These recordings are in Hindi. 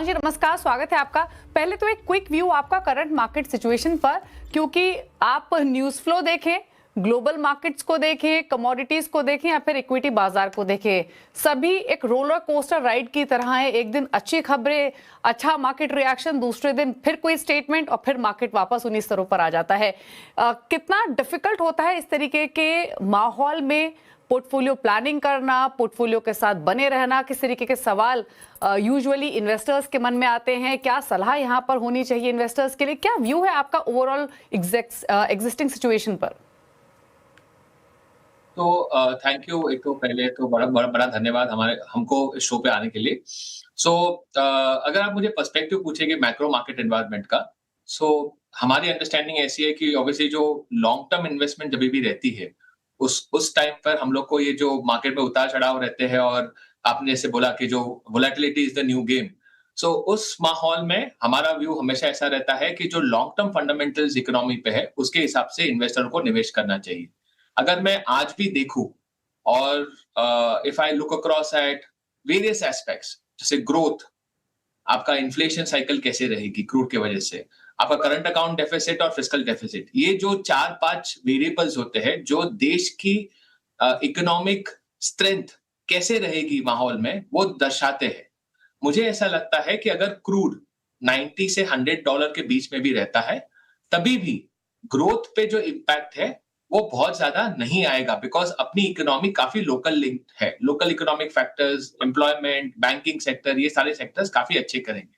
विशाल जी नमस्कार, स्वागत है आपका। पहले तो एक क्विक व्यू आपका करंट मार्केट सिचुएशन पर, क्योंकि आप न्यूज फ्लो देखें, ग्लोबल मार्केट्स को देखें, कमोडिटीज को देखें या फिर इक्विटी बाजार को देखें, सभी एक रोलर कोस्टर राइड की तरह है। एक दिन अच्छी खबरें, अच्छा मार्केट रिएक्शन, दूसरे दिन फिर कोई स्टेटमेंट और फिर मार्केट वापस उन्हीं स्तरों पर आ जाता है। कितना डिफिकल्ट होता है इस तरीके के माहौल में पोर्टफोलियो प्लानिंग करना, पोर्टफोलियो के साथ बने रहना? किस तरीके के सवाल यूजुअली इन्वेस्टर्स के मन में आते हैं? क्या सलाह यहां पर होनी चाहिए इन्वेस्टर्स के लिए? क्या व्यू है आपका ओवरऑल एग्जिस्टिंग सिचुएशन पर? तो थैंक यू। एक तो पहले तो बड़ा बड़ा बड़ा धन्यवाद हमारे हमको इस शो पे आने के लिए। सो अगर आप मुझे पर्सपेक्टिव पूछेंगे मैक्रो मार्केट एनवायरनमेंट का, सो हमारी अंडरस्टैंडिंग ऐसी है कि ऑब्वियसली जो लॉन्ग टर्म इन्वेस्टमेंट जब भी रहती है, उस टाइम पर हम लोग को ये जो मार्केट में उतार चढ़ाव रहते हैं, और आपने जैसे बोला कि जो volatility is the new game. So उस माहौल में हमारा व्यू हमेशा ऐसा रहता है कि जो लॉन्ग टर्म फंडामेंटल्स इकोनॉमी पे है, उसके हिसाब से इन्वेस्टर को निवेश करना चाहिए। अगर मैं आज भी देखूं, और if I look across at various aspects, जैसे ग्रोथ, आपका इन्फ्लेशन साइकिल कैसे रहेगी क्रूड के वजह से, आपका करंट अकाउंट डेफिसिट और फिस्कल डेफिसिट, ये जो 4-5 वेरिएबल्स होते हैं जो देश की इकोनॉमिक स्ट्रेंथ कैसे रहेगी माहौल में, वो दर्शाते हैं। मुझे ऐसा लगता है कि अगर क्रूड 90 से $100 के बीच में भी रहता है, तभी भी ग्रोथ पे जो इम्पैक्ट है वो बहुत ज्यादा नहीं आएगा, बिकॉज अपनी इकोनॉमी काफी लोकल लिंक्ड है। Local economic factors, employment, banking sector, ये सारे सेक्टर्स काफी अच्छे करेंगे।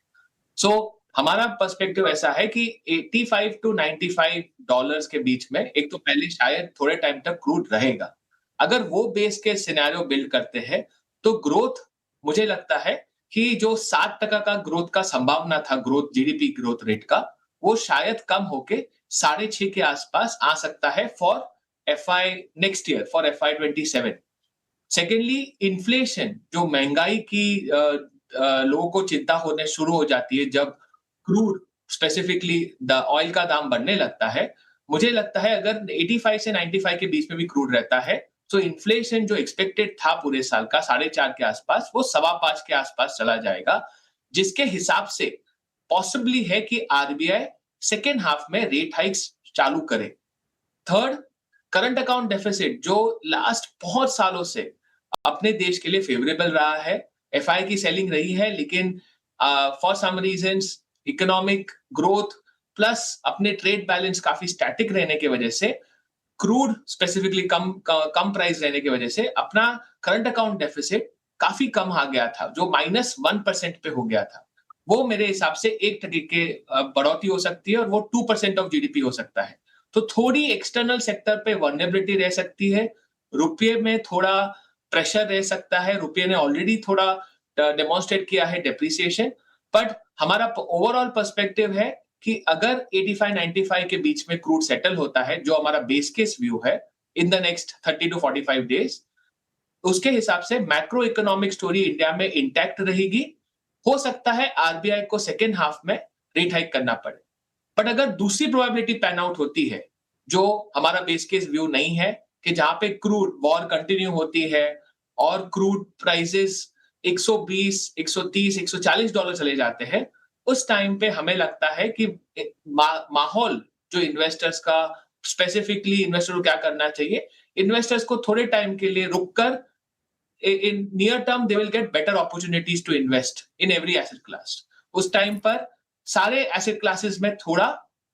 सो हमारा पर्सपेक्टिव ऐसा है कि 85 टू $95 के बीच में एक तो पहले शायद थोड़े टाइम तक क्रूड रहेगा। अगर वो बेस के सिनेरियो बिल्ड करते हैं, तो ग्रोथ, मुझे लगता है कि जो 7% का ग्रोथ का संभावना था, ग्रोथ जीडीपी ग्रोथ रेट का, वो शायद कम होके 6.5 के आसपास आ सकता है for FI next year, for FY 27। Secondly, inflation, जो महंगाई की लोगों को चिंता होने शुरू हो जाती है जब क्रूड, स्पेसिफिकली द ऑयल का दाम बढ़ने लगता है। मुझे लगता है अगर 85 से 95 के बीच में भी क्रूड रहता है, तो इन्फ्लेशन जो एक्सपेक्टेड था पूरे साल का 4.5 के आसपास, वो 5.25 के आसपास चला जाएगा, जिसके हिसाब से पॉसिबली है कि आरबीआई सेकेंड हाफ में रेट हाइक्स चालू करे। थर्ड, करंट अकाउंट डेफिसिट जो लास्ट बहुत सालों से अपने देश के लिए फेवरेबल रहा है, एफआई की सेलिंग रही है, लेकिन for some reasons economic growth plus अपने ट्रेड बैलेंस काफी स्टैटिक रहने की वजह से, क्रूड स्पेसिफिकली कम प्राइस रहने की वजह से अपना करंट अकाउंट डेफिसिट काफी कम आ गया था, जो -1% पे हो गया था। वो मेरे हिसाब से 1% के बढ़ोतरी हो सकती है, और वो 2% ऑफ जीडीपी हो सकता है। तो थोड़ी एक्सटर्नल सेक्टर पे वल्नरेबिलिटी रह सकती है, रुपये में थोड़ा प्रेशर रह सकता है। रुपये ने ऑलरेडी थोड़ा डेमोन्स्ट्रेट किया है डेप्रिसिएशन, बट हमारा ओवरऑल पर्सपेक्टिव है कि अगर 85-95 के बीच में क्रूड सेटल होता है, जो हमारा बेस केस व्यू है, in the next 30 to 45 days, उसके हिसाब से मैक्रो इकोनॉमिक स्टोरी इंडिया में इंटैक्ट रहेगी। हो सकता है आरबीआई को सेकेंड हाफ में रेट हाइक करना पड़े, बट अगर दूसरी प्रोबेबिलिटी पैन आउट होती है, जो हमारा बेस केस व्यू नहीं है, कि जहां पे क्रूड वॉर कंटिन्यू होती है और क्रूड प्राइसेस 120, 130, $140 चले जाते हैं, उस टाइम पे हमें लगता है कि माहौल जो इन्वेस्टर्स का, स्पेसिफिकली इन्वेस्टर को क्या करना चाहिए, इन्वेस्टर्स को थोड़े टाइम के लिए रुककर, in near term they will get better opportunities to invest in every asset class। उस टाइम पर सारे एसेट क्लासेस में थोड़ा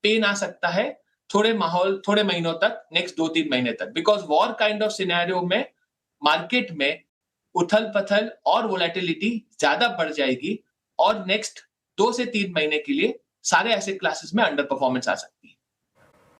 पेन आ सकता है, थोड़े माहौल, थोड़े महीनों तक, नेक्स्ट 2-3 महीने तक, because war kind of scenario में मार्केट में उथल पथल और वोलेटिलिटी ज्यादा बढ़ जाएगी, और नेक्स्ट 2 से 3 महीने के लिए सारे एसेट क्लासेस में अंडर परफॉर्मेंस आ सकती है।